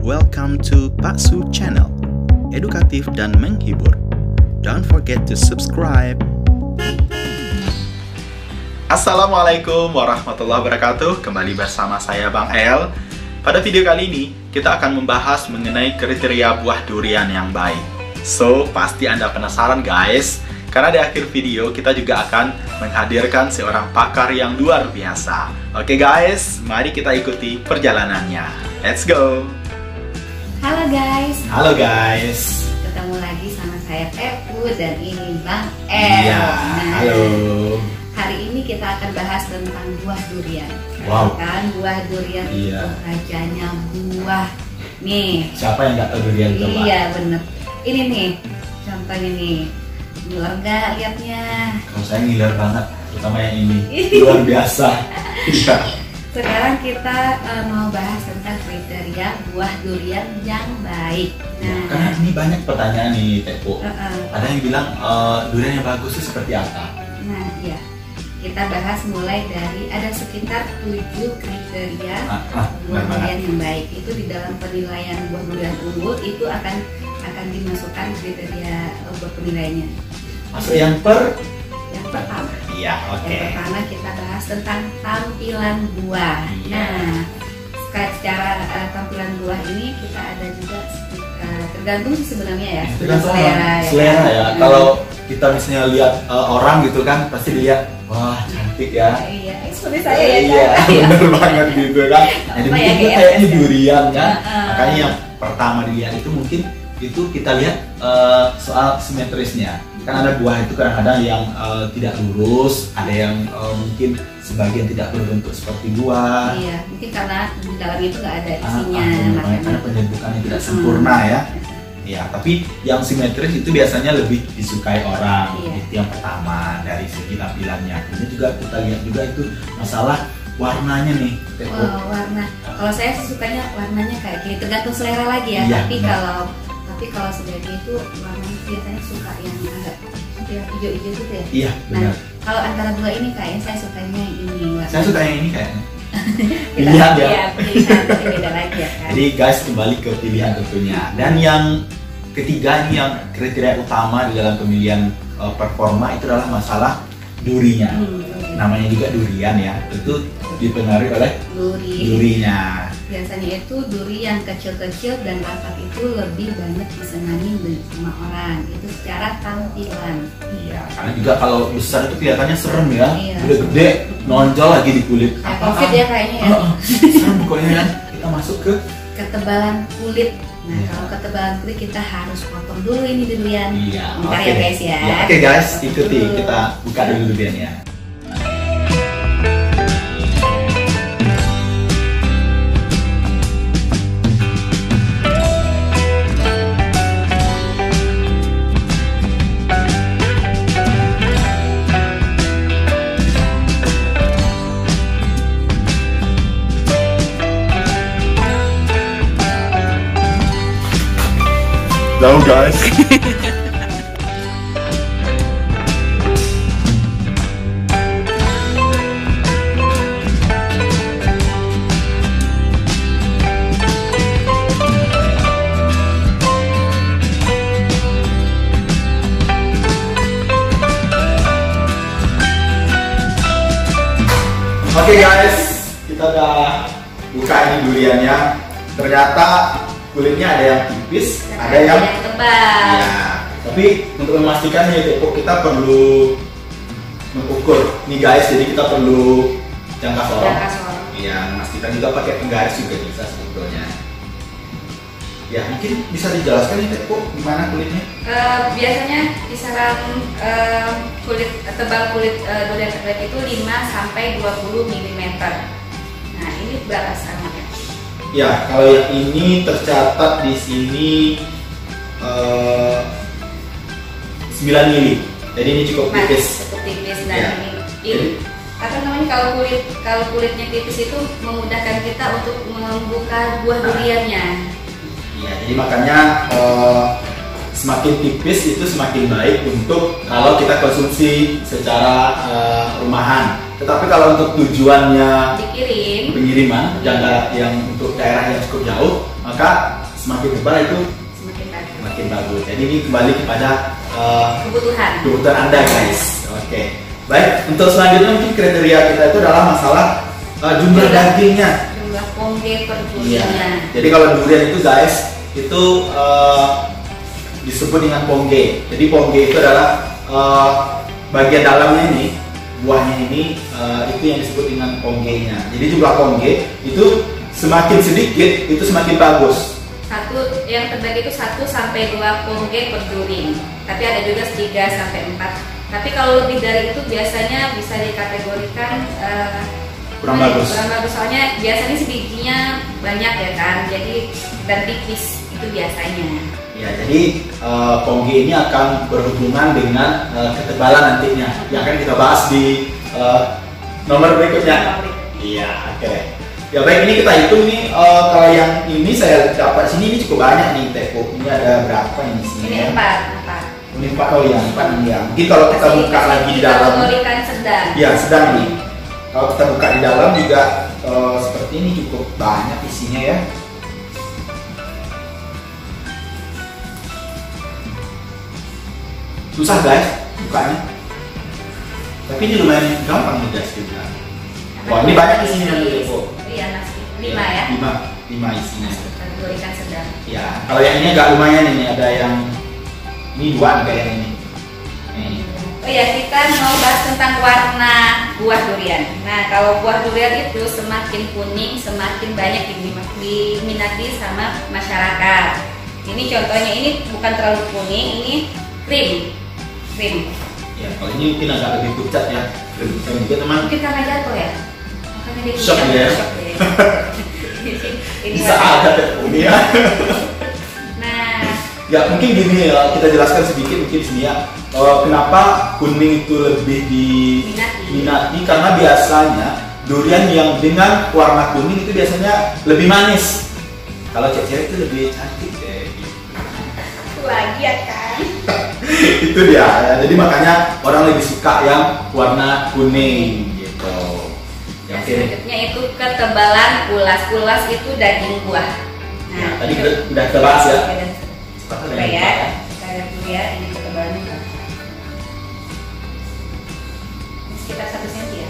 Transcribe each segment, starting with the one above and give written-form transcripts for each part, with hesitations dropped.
Welcome to Pak Su Channel, edukatif dan menghibur. Don't forget to subscribe. Assalamualaikum warahmatullahi wabarakatuh. Kembali bersama saya Bang El. Pada video kali ini kita akan membahas mengenai kriteria buah durian yang baik. So, pasti Anda penasaran guys, karena di akhir video kita juga akan menghadirkan seorang pakar yang luar biasa. Oke guys, mari kita ikuti perjalanannya. Let's go. Halo guys. Halo guys. Ketemu lagi sama saya Tepu dan ini Bang El. Iya, halo. Hari ini kita akan bahas tentang buah durian. Wow. Kan buah durian Iya. itu rajanya buah. Nih. Siapa yang nggak tahu durian coba? Iya bener. Ini nih contohnya nih. Luar nggak liatnya? Kalau saya ngiler banget, terutama yang ini. Luar biasa. Iya. Sekarang kita mau bahas tentang kriteria buah durian yang baik. Karena ini banyak pertanyaan nih Tepo. Uh-uh. Ada yang bilang durian yang bagus itu seperti apa? Nah, ya. Kita bahas mulai dari ada sekitar 7 kriteria buah durian yang baik. Itu di dalam penilaian buah durian unggul itu akan dimasukkan kriteria buat penilaiannya. Masuk yang pertama. Iya, oke. Yang pertama kita bahas tentang tampilan buah. Iya. Nah, secara tampilan buah ini kita ada juga tergantung sih sebenarnya ya. Tergantung selera ya. Kalau kita misalnya lihat orang gitu kan, pasti dilihat wah cantik ya. Iya, seperti saya ya iya, kan. bener banget gitu kan. Jadi Apa ya, mungkin kayak kayaknya apa? durian kan. Makanya yang pertama dilihat itu mungkin itu kita lihat soal simetrisnya. Kan ada buah itu kadang-kadang yang tidak lurus, ada yang mungkin sebagian tidak berbentuk seperti buah. Iya, mungkin karena di dalam itu nggak ada isinya. Karena penyerbukannya tidak sempurna ya. Ya, tapi yang simetris itu biasanya lebih disukai orang. Iya. Itu yang pertama dari segi tampilannya. Kemudian juga kita lihat juga itu masalah warnanya nih. Oh, warna. Kalau saya sih sukanya warnanya kayak gini, tergantung selera lagi ya. Iya, Tapi kalau sebagai itu warnanya biasanya suka yang agak hijau-hijau gitu ya. Iya, benar. Nah, kalau antara dua ini kayaknya saya sukanya yang ini. Saya suka yang ini kayaknya. Pilihan ya. Iya, pilihan tapi beda lagi ya kan. Jadi guys, kembali ke pilihan tentunya. Dan yang ketiga ini yang kriteria utama di dalam pemilihan performa itu adalah masalah durinya. Namanya juga durian ya, itu dipengaruhi oleh durinya. Biasanya itu duri yang kecil-kecil dan rapat itu lebih banyak disenangi sama orang. Itu secara tampilan. Iya, karena juga kalau besar itu kelihatannya serem ya. Iya. Gede-gede, nonjol lagi di kulit. Covid ya kayaknya ya. Serem pokoknya kan. Kita masuk ke Ketebalan kulit. Nah, Iya. kalau ketebalan kulit kita harus potong dulu ini durian. Iya, Bentar oke. ya guys ya. Ya, oke guys, ikuti. Kita buka dulu duriannya. Tahu guys. Oke guys, kita udah buka ini duriannya. Ternyata kulitnya ada yang tipis, ada yang tebal. ya. Tapi untuk memastikan ya Tepo, kita perlu mengukur nih guys. Jadi kita perlu jangka sorong. Iya, memastikan juga pakai penggaris juga bisa sebetulnya. Ya, mungkin bisa dijelaskan nih Tepo gimana kulitnya? Biasanya kisaran kulit tebal kulit durian terbaik itu 5 sampai 20 mm. Nah, ini berapa sekarang? Ya, kalau yang ini tercatat di sini 9 mili. Jadi ini cukup tipis. Cukup tipis. Nah, Ya. ini apa namanya kalau kulitnya tipis itu memudahkan kita untuk membuka buah duriannya. Ya, jadi makanya semakin tipis itu semakin baik untuk kalau kita konsumsi secara rumahan. Tetapi kalau untuk tujuannya Dikirim pengiriman, jaga yang untuk daerah yang cukup jauh, maka semakin tebal itu semakin bagus. Jadi ini kembali kepada kebutuhan Anda guys. Oke. Baik, untuk selanjutnya mungkin kriteria kita itu adalah masalah jumlah dagingnya. Jumlah pongge per duriannya. Jadi kalau durian itu guys, itu disebut dengan pongge. Jadi pongge itu adalah bagian dalamnya ini, buahnya ini, itu yang disebut dengan ponggenya. Jadi jumlah pongge itu semakin sedikit, itu semakin bagus. Yang terbaik itu 1 sampai 2 pongge per durian. Tapi ada juga 3 sampai 4. Tapi kalau lebih dari itu biasanya bisa dikategorikan kurang bagus. Soalnya biasanya bijinya banyak ya kan, jadi dan tipis itu biasanya. Ya, jadi pongge ini akan berhubungan dengan ketebalan nantinya yang akan kita bahas di nomor berikutnya. Iya, oke. Ya baik, ini kita hitung nih, kalau yang ini saya dapat sini ini cukup banyak nih teko. Ini ada berapa ini sini? Ini 4. Ini 4, oh ya 4 ini ya. Mungkin kalau kita buka lagi di dalam, sedang. Ya sedang nih. Kalau kita buka di dalam juga seperti ini cukup banyak isinya ya. Susah guys bukanya. Tapi ini lumayan gampang nih guys juga. Wah, ini banyak isinya nih Teko. Iya, nasi 5 ya. 5 isinya. Kategorikan sedang. Ya, kalau yang ini agak lumayan ini, ada yang ini 2 kayak ini. Oh ya, kita mau bahas tentang warna buah durian. Nah, kalau buah durian itu semakin kuning, semakin banyak diminati sama masyarakat. Ini contohnya, ini bukan terlalu kuning, ini krim. Ya, kalau ini mungkin agak lebih pucat ya. Krim juga teman. Mungkin karena jatuh ya. Makanya dia shock ya. Ini bisa ada ini ya. Ya mungkin gini ya, kita jelaskan sedikit mungkin di sini ya, kenapa kuning itu lebih diminati, karena biasanya durian yang dengan warna kuning itu biasanya lebih manis. Kalau cewek itu lebih cantik deh. Lagi ya kan? Itu dia ya, jadi makanya orang lebih suka yang warna kuning gitu. Yang selanjutnya itu ketebalan ulas. Ulas itu daging buah. Nah, ya, tadi udah kita bahas ya. Coba ya, kita lihat dulu ya, ini ketebalannya berapa? Ini sekitar 1 cm ya.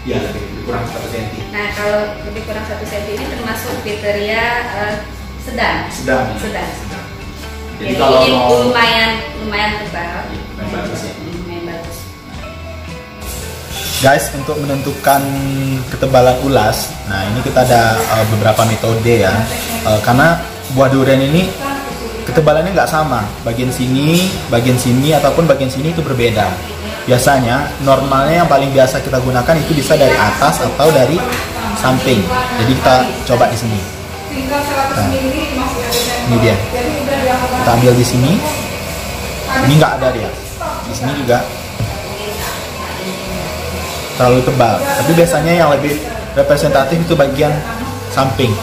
Ya, lebih kurang 1 cm. Nah, kalau lebih kurang 1 cm ini termasuk kriteria sedang. Jadi kalau ini mau lumayan tebal. Lumayan bagus ya. Lumayan bagus. Guys, untuk menentukan ketebalan ulas, nah ini kita ada beberapa metode ya, karena buah durian ini ketebalannya nggak sama, bagian sini ataupun bagian sini itu berbeda. Biasanya normalnya yang paling biasa kita gunakan itu bisa dari atas atau dari samping. Jadi kita coba di sini. Nah, ini dia. Kita ambil di sini. Ini nggak ada dia. Di sini juga terlalu tebal, tapi biasanya yang lebih representatif itu bagian samping.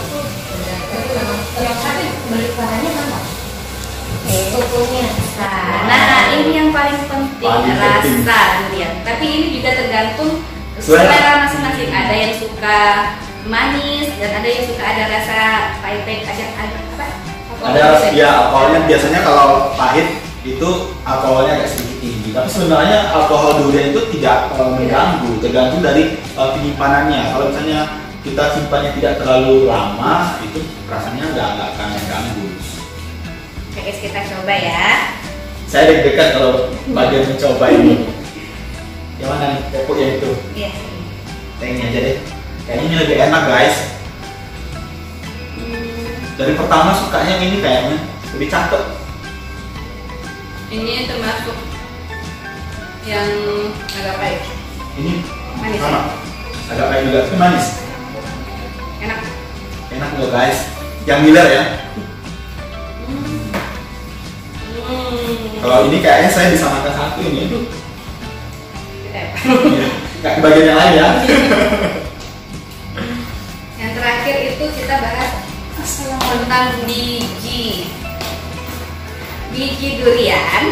Nah, ini yang paling penting, rasa durian. Tapi ini juga tergantung selera masing-masing. Ada yang suka manis dan ada yang suka ada rasa pahit, ada apa? Ada ya, alkoholnya biasanya kalau pahit itu alkoholnya agak sedikit tinggi. Tapi sebenarnya alkohol durian itu tidak mengganggu, tergantung dari penyimpanannya. Kalau misalnya kita simpannya tidak terlalu lama, itu rasanya nggak akan mengganggu. Oke guys, kita coba ya. Saya deg-degan kalau bagian mencoba ini. Yang mana nih? Pokok yang itu? Iya. Ini aja deh. Kayaknya ini lebih enak guys. Dari pertama sukanya ini kayaknya lebih cakep. Ini termasuk yang agak pahit. Ini manis sama. Ya? Agak pahit juga, tapi manis. Enak. Enak nggak guys? Yang Miller ya. Kalau ini kayaknya saya bisa makan satu ini. Nggak ke bagian yang lain ya. Yang terakhir itu kita bahas tentang biji durian.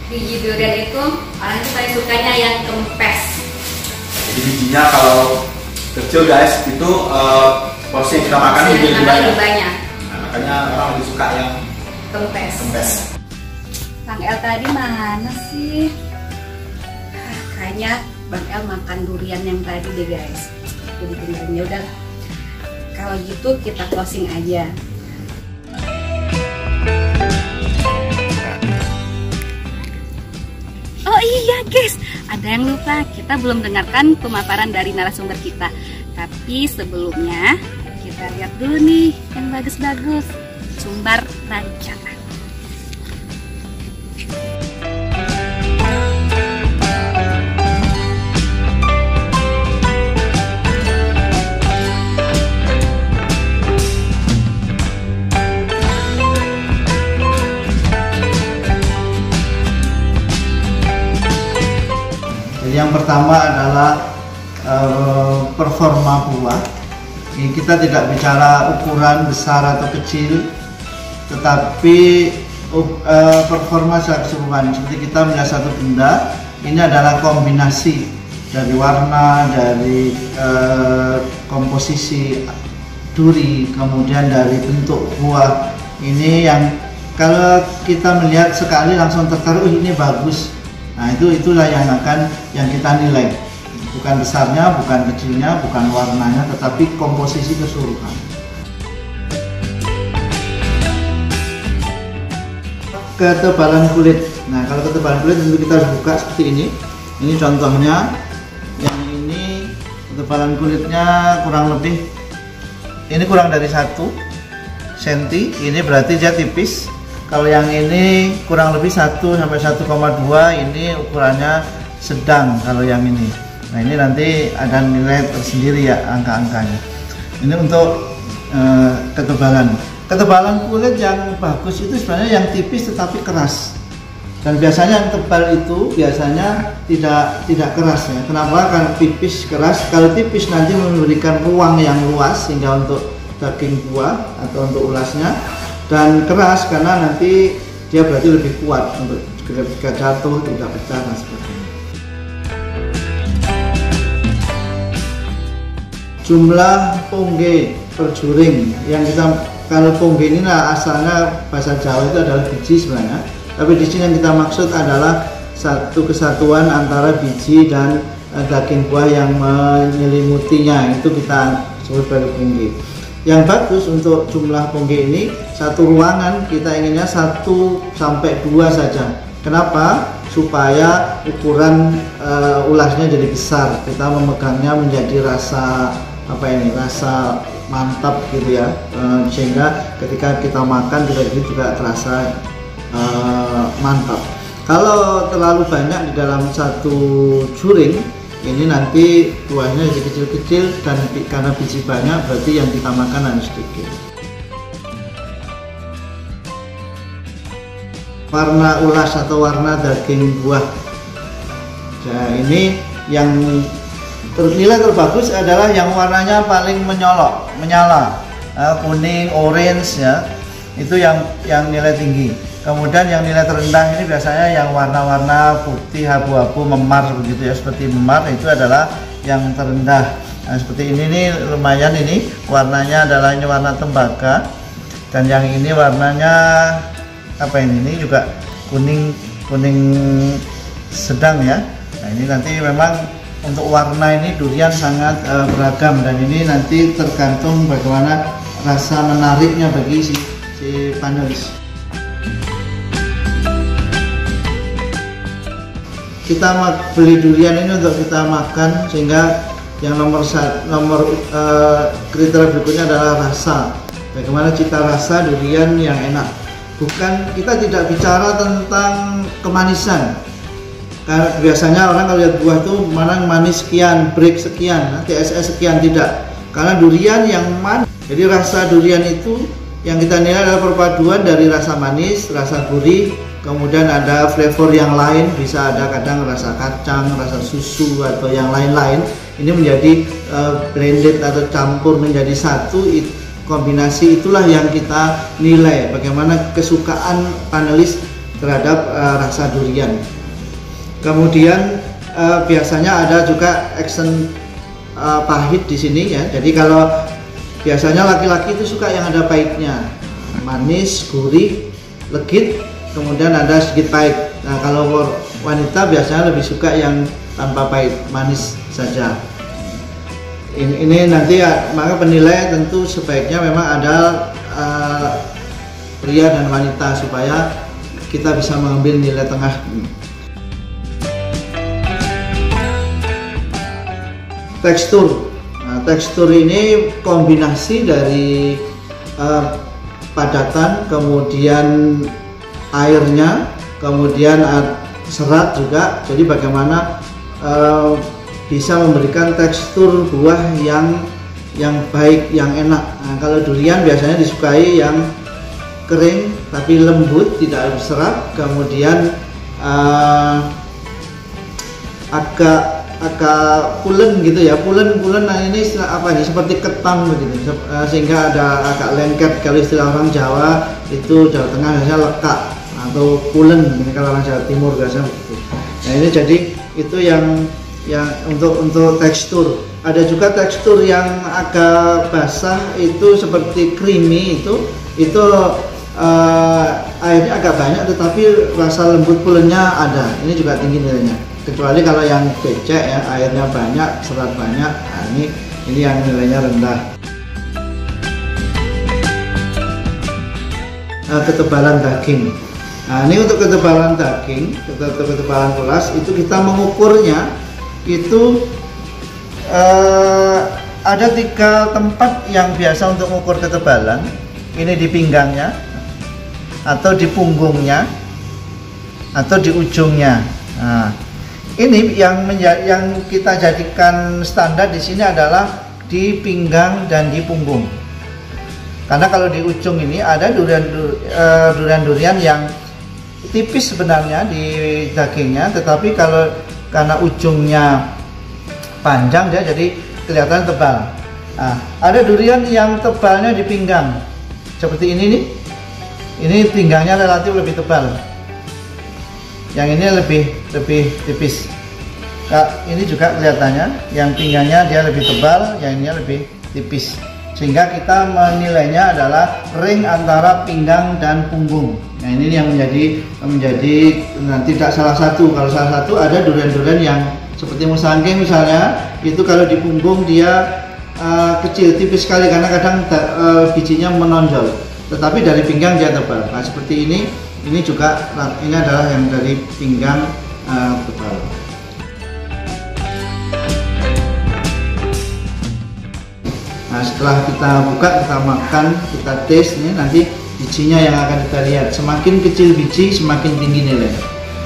Biji durian itu orang itu paling sukanya yang kempes. Jadi bijinya kalau kecil guys, itu porsi yang kita makan lebih banyak. Nah, makanya orang lebih suka yang kempes. Bang El tadi mana sih? Kayaknya Bang El makan durian yang tadi deh guys. Jadi duriannya udah. Kalau gitu kita closing aja. Oh iya guys, ada yang lupa, kita belum dengarkan pemaparan dari narasumber kita. Tapi sebelumnya kita lihat dulu nih yang bagus-bagus, sumber rancangan. Yang pertama adalah performa buah. Ini kita tidak bicara ukuran besar atau kecil, tetapi performa secara keseluruhan. Seperti kita melihat satu benda, ini adalah kombinasi dari warna, dari komposisi duri, kemudian dari bentuk buah. Ini yang kalau kita melihat sekali langsung tertarik, oh ini bagus. Nah itulah yang kita nilai, bukan besarnya, bukan kecilnya, bukan warnanya, tetapi komposisi keseluruhan. Ketebalan kulit. Nah kalau ketebalan kulit tentu kita harus buka seperti ini. Ini contohnya, yang ini ketebalan kulitnya kurang lebih, ini kurang dari 1 cm. Ini berarti dia tipis. Kalau yang ini kurang lebih 1 sampai 1,2, ini ukurannya sedang kalau yang ini. Nah ini nanti ada nilai tersendiri ya angka-angkanya. Ini untuk ketebalan. Ketebalan kulit yang bagus itu sebenarnya yang tipis tetapi keras. Dan biasanya yang tebal itu biasanya tidak keras ya. Kenapa? Karena tipis keras. Kalau tipis nanti memberikan ruang yang luas sehingga untuk daging buah atau untuk ulasnya. Dan keras karena nanti dia berarti lebih kuat untuk ketika jatuh tidak pecah dan sebagainya. Jumlah pongge per juring yang kita, kalau pongge ini asalnya bahasa Jawa itu adalah biji sebenarnya, tapi di sini yang kita maksud adalah satu kesatuan antara biji dan daging buah yang menyelimutinya, itu kita sebut sebagai pongge. Yang bagus untuk jumlah pongge ini, satu ruangan kita inginnya 1 sampai 2 saja. Kenapa? Supaya ukuran ulasnya jadi besar. Kita memegangnya menjadi rasa rasa mantap gitu ya. Sehingga ketika kita makan juga terasa mantap. Kalau terlalu banyak di dalam satu juring, ini nanti buahnya jadi kecil-kecil dan karena biji banyak berarti yang kita makan harus sedikit. Warna ulas atau warna daging buah. Nah ini yang nilai terbagus adalah yang warnanya paling menyala, kuning, orange ya. Itu yang nilai tinggi. Kemudian yang nilai terendah ini biasanya yang warna-warna putih, abu-abu, memar begitu ya, seperti memar itu adalah yang terendah. Nah, seperti ini nih lumayan, ini warnanya adalah ini warna tembaga, dan yang ini warnanya ini juga kuning sedang ya. Nah ini nanti memang untuk warna ini durian sangat beragam, dan ini nanti tergantung bagaimana rasa menariknya bagi si panelis. Kita beli durian ini untuk kita makan, sehingga yang nomor kriteria berikutnya adalah rasa. Bagaimana cita rasa durian yang enak. Bukan, kita tidak bicara tentang kemanisan. Karena biasanya orang kalau lihat buah tuh mana manis sekian, break sekian, TSS sekian, tidak. Karena durian yang manis. Jadi rasa durian itu yang kita nilai adalah perpaduan dari rasa manis, rasa gurih, kemudian ada flavor yang lain, bisa ada kadang rasa kacang, rasa susu atau yang lain-lain. Ini menjadi blended atau campur menjadi satu. Kombinasi itulah yang kita nilai bagaimana kesukaan panelis terhadap rasa durian. Kemudian biasanya ada juga pahit di sini ya. Jadi kalau biasanya laki-laki itu suka yang ada pahitnya, manis, gurih, legit, kemudian ada sedikit pahit. Nah kalau wanita biasanya lebih suka yang tanpa pahit, manis saja. Ini nanti ya, maka penilai tentu sebaiknya memang ada pria dan wanita supaya kita bisa mengambil nilai tengah. Tekstur. Nah, tekstur ini kombinasi dari padatan, kemudian airnya, kemudian serat juga. Jadi bagaimana bisa memberikan tekstur buah yang baik, yang enak. Nah, kalau durian biasanya disukai yang kering tapi lembut, tidak berserat, kemudian agak pulen gitu ya, pulen. Nah ini istilah apa nih? Seperti ketan begitu, sehingga ada agak lengket. Kalau istilah orang Jawa itu, Jawa Tengah biasanya lekat atau pulen. Ini kalau orang Jawa Timur biasanya begitu. Nah ini jadi itu yang untuk tekstur. Ada juga tekstur yang agak basah, itu seperti creamy, itu airnya agak banyak tetapi rasa lembut pulennya ada. Ini juga tinggi nilainya. Kecuali kalau yang becek ya, airnya banyak, serat banyak. Nah, ini yang nilainya rendah. Ketebalan daging. Nah, ini untuk ketebalan daging, ketebalan tulas itu kita mengukurnya itu ada 3 tempat yang biasa untuk mengukur ketebalan. Ini di pinggangnya, atau di punggungnya, atau di ujungnya. Nah, ini yang kita jadikan standar di sini adalah di pinggang dan di punggung. Karena kalau di ujung ini ada durian-durian yang tipis sebenarnya di dagingnya, tetapi karena ujungnya panjang dia jadi kelihatan tebal. Nah, ada durian yang tebalnya di pinggang seperti ini nih. Ini pinggangnya relatif lebih tebal. Yang ini lebih tipis. Nah, ini juga kelihatannya yang pinggangnya dia lebih tebal, yang ini lebih tipis. Sehingga kita menilainya adalah ring antara pinggang dan punggung. Nah, ini yang menjadi tidak salah satu. Kalau salah satu ada durian-durian yang seperti musangking misalnya, itu kalau di punggung dia kecil, tipis sekali karena kadang bijinya menonjol. Tetapi dari pinggang dia tebal. Nah, seperti ini juga, ini adalah yang dari pinggang tebal. Nah, setelah kita buka, kita makan, kita taste, ini nanti bijinya yang akan kita lihat. Semakin kecil biji, semakin tinggi nilai.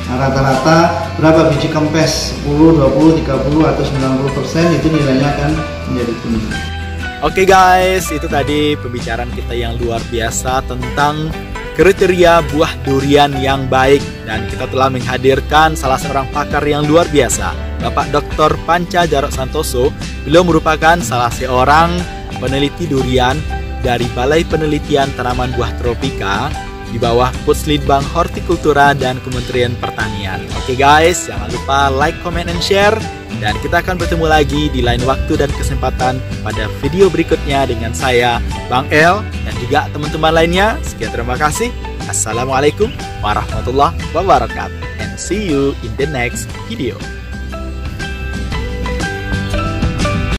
Nah, rata-rata berapa biji kempes? 10, 20, 30, atau 90% itu nilainya akan menjadi tinggi. Oke guys, itu tadi pembicaraan kita yang luar biasa tentang kriteria buah durian yang baik. Dan kita telah menghadirkan salah seorang pakar yang luar biasa, Bapak Dr. Panca Jarot Santoso. Beliau merupakan salah seorang peneliti durian dari Balai Penelitian Tanaman Buah Tropika di bawah Puslitbang Hortikultura dan Kementerian Pertanian. Oke guys, jangan lupa like, comment, and share. Dan kita akan bertemu lagi di lain waktu dan kesempatan pada video berikutnya dengan saya, Bang El, dan juga teman-teman lainnya. Sekian, terima kasih. Assalamualaikum warahmatullahi wabarakatuh. And see you in the next video.